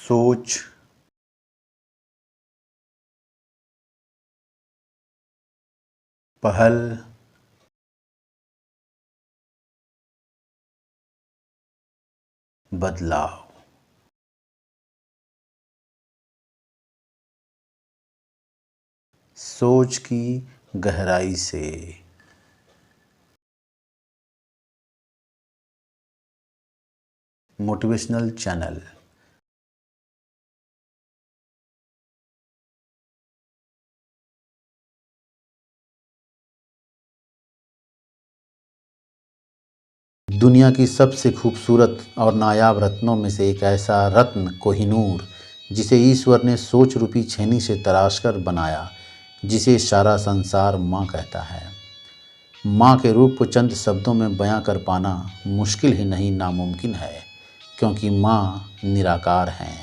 सोच, पहल, बदलाव। सोच की गहराई से मोटिवेशनल चैनल। दुनिया की सबसे खूबसूरत और नायाब रत्नों में से एक ऐसा रत्न कोहिनूर, जिसे ईश्वर ने सोच रूपी छेनी से तराश कर बनाया, जिसे सारा संसार माँ कहता है। माँ के रूप को चंद शब्दों में बयां कर पाना मुश्किल ही नहीं नामुमकिन है, क्योंकि माँ निराकार हैं।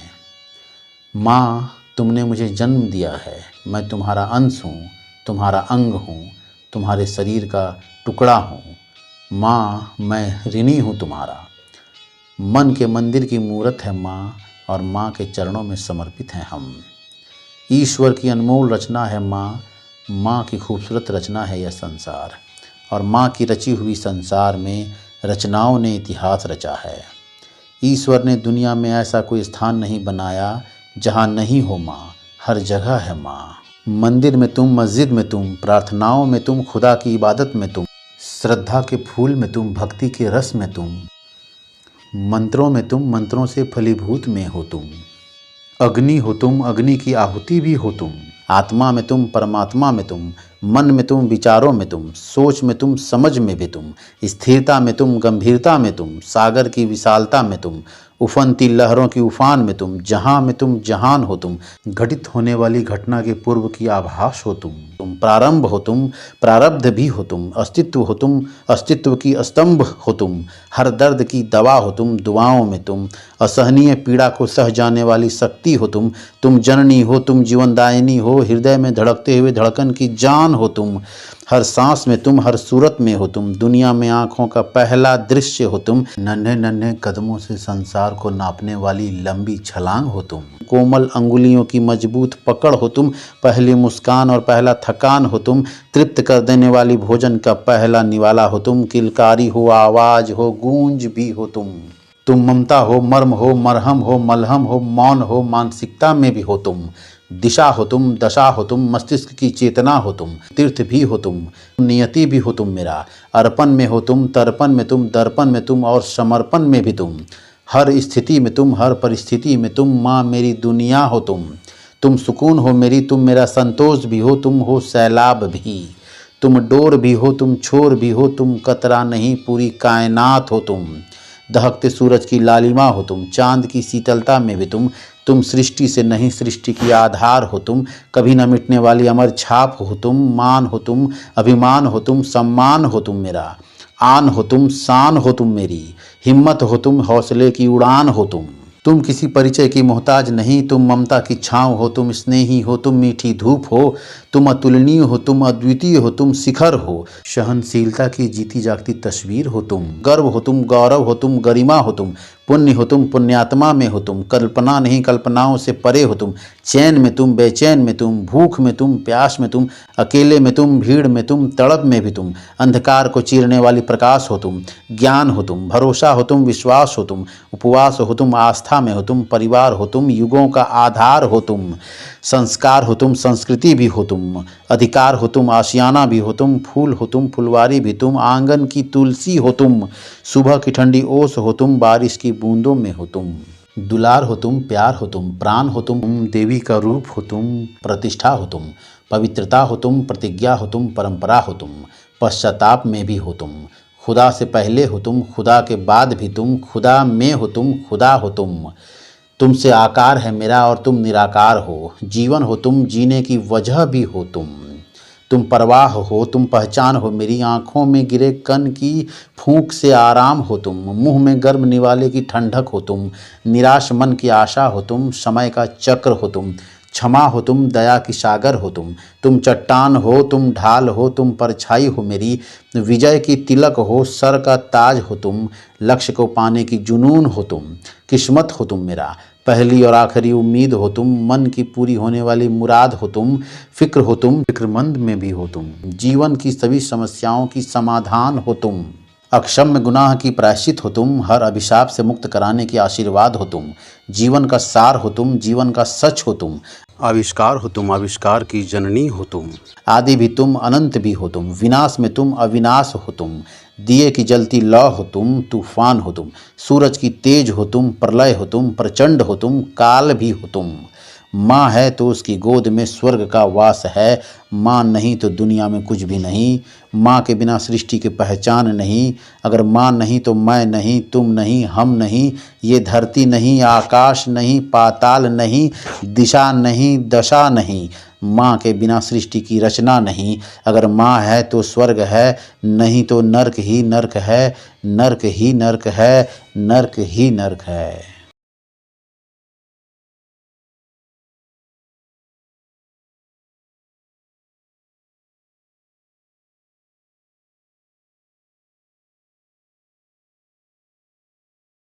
माँ, तुमने मुझे जन्म दिया है, मैं तुम्हारा अंश हूँ, तुम्हारा अंग हूँ, तुम्हारे शरीर का टुकड़ा हूँ। माँ, मैं ऋणी हूँ तुम्हारा। मन के मंदिर की मूरत है माँ, और माँ के चरणों में समर्पित हैं हम। ईश्वर की अनमोल रचना है माँ, माँ की खूबसूरत रचना है यह संसार, और माँ की रची हुई संसार में रचनाओं ने इतिहास रचा है। ईश्वर ने दुनिया में ऐसा कोई स्थान नहीं बनाया जहाँ नहीं हो माँ, हर जगह है माँ। मंदिर में तुम, मस्जिद में तुम, प्रार्थनाओं में तुम, खुदा की इबादत में तुम, श्रद्धा के फूल में तुम, भक्ति के रस में तुम, मंत्रों में तुम, मंत्रों से फलीभूत में हो तुम। अग्नि हो तुम, अग्नि की आहुति भी हो तुम। आत्मा में तुम, परमात्मा में तुम, मन में तुम, विचारों में तुम, सोच में तुम, समझ में भी तुम, स्थिरता में तुम, गंभीरता में तुम, सागर की विशालता में तुम, उफनती लहरों की उफान में तुम, जहाँ में तुम जहान हो तुम, घटित होने वाली घटना के पूर्व की आभास हो तुम प्रारंभ हो तुम, प्रारब्ध भी हो तुम, अस्तित्व हो तुम, अस्तित्व की स्तंभ हो तुम, हर दर्द की दवा हो दुआओं में तुम, असहनीय पीड़ा को सह जाने वाली शक्ति हो तुम जननी हो, तुम जीवनदायिनी हो, हृदय में धड़कते हुए धड़कन की जान हो तुम, हर सांस में तुम, हर सूरत में हो तुम, दुनिया में आँखों का पहला दृश्य हो तुम, नन्हे नन्हे कदमों से संसार को नापने वाली लंबी छलांग हो तुम, कोमल अंगुलियों की मजबूत पकड़ हो तुम, पहली मुस्कान और पहला थकान हो तुम, तृप्त कर देने वाली भोजन का पहला निवाला हो तुम, किलकारी हो, आवाज हो, गूंज भी हो तुम ममता हो, मर्म हो, मरहम हो, मलहम हो, मौन हो, मानसिकता में भी हो तुम, दिशा हो तुम, दशा हो तुम, मस्तिष्क की चेतना हो तुम, तीर्थ भी हो तुम, नियति भी हो तुम मेरा, अर्पण में हो तुम, तर्पण में तुम, दर्पण में तुम, और समर्पण में भी तुम, हर स्थिति में तुम, हर परिस्थिति में तुम। माँ, मेरी दुनिया हो तुम सुकून हो मेरी, तुम मेरा संतोष भी हो, तुम हो सैलाब भी, तुम डोर भी हो, तुम छोर भी हो, तुम कतरा नहीं पूरी कायनात हो दहकते सूरज की लालिमा हो तुम, चांद की शीतलता में भी तुम सृष्टि से नहीं सृष्टि की आधार हो तुम, कभी न मिटने वाली अमर छाप हो तुम, मान हो तुम, अभिमान हो तुम, सम्मान हो तुम मेरा, आन हो तुम, शान हो तुम मेरी, हिम्मत हो तुम, हौसले की उड़ान हो तुम किसी परिचय की मोहताज नहीं, तुम ममता की छाँव हो, तुम स्नेही हो, तुम मीठी धूप हो, तुम अतुलनीय हो, तुम अद्वितीय हो, तुम शिखर हो, सहनशीलता की जीती जागती तस्वीर हो तुम, गर्व हो तुम, गौरव हो तुम, गरिमा हो तुम, पुण्य हो तुम, पुण्यात्मा में हो तुम, कल्पना नहीं कल्पनाओं से परे हो तुम, चैन में तुम, बेचैन में तुम, भूख में तुम, प्यास में तुम, अकेले में तुम, भीड़ में तुम, तड़प में भी तुम, अंधकार को चीरने वाली प्रकाश हो तुम, ज्ञान हो तुम, भरोसा हो तुम, विश्वास हो तुम, उपवास हो तुम, आस्था में हो तुम, परिवार हो तुम, युगों का आधार हो तुम, संस्कार हो तुम, संस्कृति भी हो तुम, अधिकार हो तुम, आशियाना भी हो तुम, फूल हो तुम, फुलवारी भी तुम, आंगन की तुलसी हो तुम, सुबह की ठंडी ओस हो तुम, बारिश की बूंदों में हो तुम, दुलार हो तुम, प्यार हो तुम, प्राण हो तुम, देवी का रूप हो तुम, प्रतिष्ठा हो तुम, पवित्रता हो तुम, प्रतिज्ञा हो तुम, परंपरा हो तुम, पश्चाताप में भी हो तुम, खुदा से पहले हो तुम, खुदा के बाद भी तुम, खुदा में हो तुम, खुदा हो तुमसे आकार है मेरा और तुम निराकार हो, जीवन हो तुम, जीने की वजह भी हो तुम परवाह हो, तुम पहचान हो मेरी, आँखों में गिरे कन की फूंक से आराम हो तुम, मुँह में गर्म निवाले की ठंडक हो तुम, निराश मन की आशा हो तुम, समय का चक्र हो तुम, क्षमा हो तुम, दया की सागर हो तुम चट्टान हो, तुम ढाल हो, तुम परछाई हो मेरी, विजय की तिलक हो, सर का ताज हो तुम, लक्ष्य को पाने की जुनून हो तुम, किस्मत हो तुम मेरा, पहली और आखिरी उम्मीद हो तुम, मन की पूरी होने वाली मुराद हो तुम, फिक्र हो तुम, फिक्रमंद में भी हो तुम, जीवन की सभी समस्याओं की समाधान हो तुम, अक्षम्य गुनाह की प्रायश्चित हो तुम, हर अभिशाप से मुक्त कराने की आशीर्वाद हो तुम, जीवन का सार हो तुम, जीवन का सच हो तुम, आविष्कार हो तुम, आविष्कार की जननी हो तुम, आदि भी तुम, अनंत भी हो तुम, विनाश में तुम, अविनाश हो तुम, दिए की जलती लौ हो तुम, तूफान हो तुम, सूरज की तेज हो तुम, प्रलय हो तुम, प्रचंड हो तुम, काल भी हो तुम। माँ है तो उसकी गोद में स्वर्ग का वास है, माँ नहीं तो दुनिया में कुछ भी नहीं, माँ के बिना सृष्टि की पहचान नहीं, अगर माँ नहीं तो मैं नहीं, तुम नहीं, हम नहीं, ये धरती नहीं, आकाश नहीं, पाताल नहीं, दिशा नहीं, दशा नहीं, माँ के बिना सृष्टि की रचना नहीं, अगर माँ है तो स्वर्ग है, नहीं तो नर्क ही नर्क है, नर्क ही नर्क है, नर्क ही नर्क है।